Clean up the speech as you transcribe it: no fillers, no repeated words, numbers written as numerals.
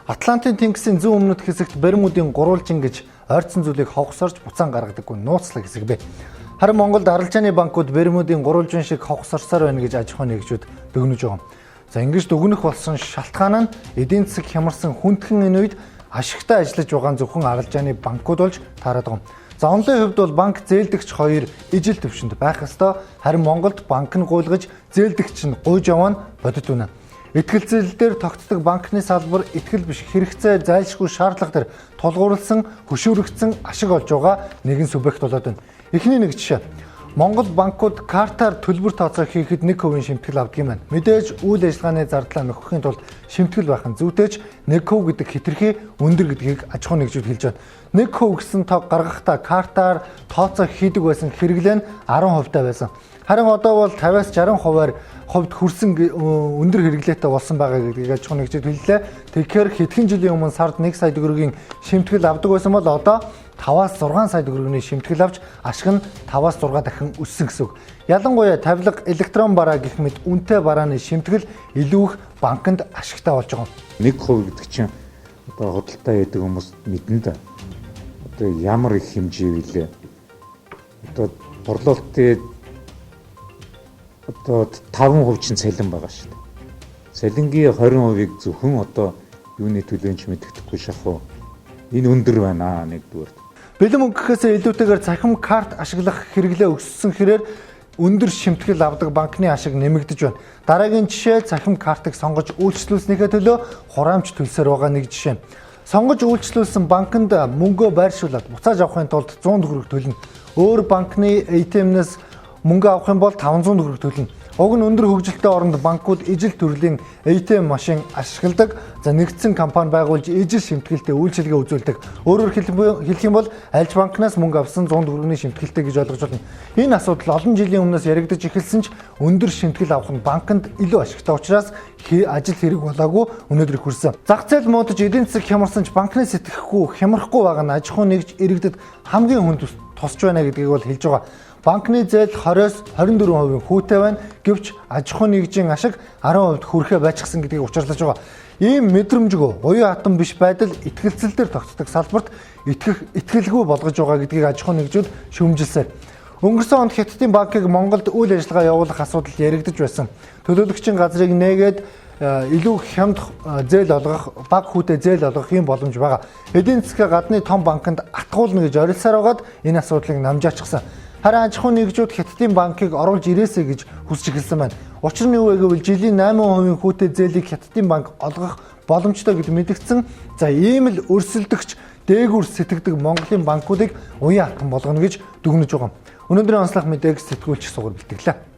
Атлантын тэнгисийн зүүн өмнөд хэсэгт Бермудын гурвалжин гэж ойрцсон зүйлийг хогсорж буцаан гаргадаггүй нууцлаг хэсэг бэ. Харин Монголд арилжааны банкуд Бермудын гурвалжин шиг хогсорсоор байна гэж аж ахуйн нэгжүүд дүгнэж байгаа. За ингэж дүгнэх болсон шалтгаан нь эдийн засаг хямарсан хүндхэн энэ үед ашигтай ажиллаж байгаа зөвхөн арилжааны банкуд болж таарад байгаа. За онлын хувьд бол банк зээлдэгч хоёр ижил төвшөнд байх ёстой. Харин Монголд банк нь гуйлгаж зээлдэгч нь гуйж яваа нь бодит үнэ. Итгэл зээлдээр тогтдог банкны салбар итгэл биш хэрэгцээ зайлшгүй шаардлага төр тулгуурласан хөшөөрөгдсөн ашиг олж байгаа нэгэн субъект болоод байна. Эхний нэг жишээ. Монгол банкуд картаар төлбөр тооцоо хийхэд 1% шимтгэл авдаг юм байна. Мэдээж үйл ажиллагааны зардлаа нөхөхийн тулд шимтгэл байх нь зүйтэй ч 1% гэдэг хэтэрхий өндөр гэдгийг аж ахуйн нэгжүүд хэлж байна. 1% гэсэн тог гаргахдаа картаар тооцоо хийдэг байсан хэрэглээ нь 10% таа байсан. Харин одоо бол 50-аас 60% хувьд хүрсэн өндөр хэрэглээтэй болсон байгаа гэдгийг аж ахуйн нэгжид хэллээ. Тэгэхээр хэдхэн жилийн өмнө сард 1 сая төгрөгийн шимтгэл авдаг байсан бол одоо 5-аас 6 сая төгрөгийн шимтгэл авч ашиг нь 5-аас 6 дахин өссөн гэсэн үг. Ялангуяа тавилга, электрон бараа гэх мэт үнэтэй барааны шимтгэл илүү их банкнд ашигтай болж байгаа. 1% гэдэг чинь одоо худалдаа яадаг хүмүүс мэднэ да. Одоо ямар их хэмжээ вилээ. Одоо борлуулалтын одоо 5% чинь цалин байгаа шүү дээ. Цалингийн 20%-ийг зөвхөн одоо юуны төлөөнч мэддэхгүй шахуу. Энэ өндөр байна нэгдүгээр. Бэлэн мөнгөхөөсөө илүүтэйгээр цахим карт ашиглах хэрэглээ өссөн хэрээр өндөр шимтгэл авдаг банкны ашиг нэмэгдэж байна. Дараагийн жишээ цахим картыг сонгож үйлчлүүлснийхээ төлөө хураамж төлсөөр байгаа нэг жишээ. Сонгож үйлчлүүлсэн банкнд мөнгөө байршуулад буцааж авахын тулд 100 төгрөг төлнө. Өөр банкны ATM-наас мөнгө авах юм бол 500 төгрөг төлнө. Уг нь өндөр хөгжилтэй оронд банкуд ижил төрлийн ATM машин ашигладаг. За нэгдсэн компани байгуулж ижил шимтгэлтэй үйлчилгээ үзүүлдэг. Өөрөөр хэлэх юм бол альж банкнаас мөнгө авсан 100 төгрөгийн шимтгэлтэй гэж ойлгож байна. Энэ асуудал олон жилийн өмнөөс яригдж эхэлсэн ч өндөр шимтгэл авах нь банкнд илүү ашигтай учраас ажил хэрэг болоогүй өнөөдөр хүрсэн. Зах зээл муудаж эдийн засаг хямарсан ч банкны сэтгэхгүй хямрахгүй байгаа нь аж ахуйн нэгж иргэдэд хамгийн хүнд тусч байна гэдгийг бол хэлж байгаа. Банкны зээл 20-с 24% хүүтэй байна. Гэвч аж ахуйн нэгжийн ашиг 10% хүрэхээ байцгсан гэдгийг учруулж байгаа. Ийм мэдрэмжгүй, уян хатан биш байдал итгэлцэл дээр тогтдог салбарт итгэлгүй болгож байгаа гэдгийг аж ахуйн нэгжүүд шүүмжилсээр. Өнгөрсөн онд Хятадын банкыг Монголд үйл ажиллагаа явуулах асуудал яригдж байсан. Төлөөлөгчийн газрыг нээгээд илүү хямдх зээл олгох, бага хүүтэй зээл олгох юм боломж байгаа. Эдийн засгийн гадны том банкнд атгуулна гэж орилсоор байгаад энэ асуудлыг намжаачихсан. Харин аж ахуйн нэгжүүд Хятадын банкыг оруулж ирээсэй гэж хүсэж эхэлсэн байна. Учир нь юу вэ гэвэл жилийн 8% хүүтэй зээлийг Хятадын банк олгох боломжтой гэд мэдгдсэн. За ийм л өрсөлдөгч дээгүүр сэтгэдэг Монголын банкуудыг уян хатан болгоно гэж дүгнэж байгаа. Өнөөдрийн онцлог мэдээг сэтгүүлч сугар бэлтгэлээ.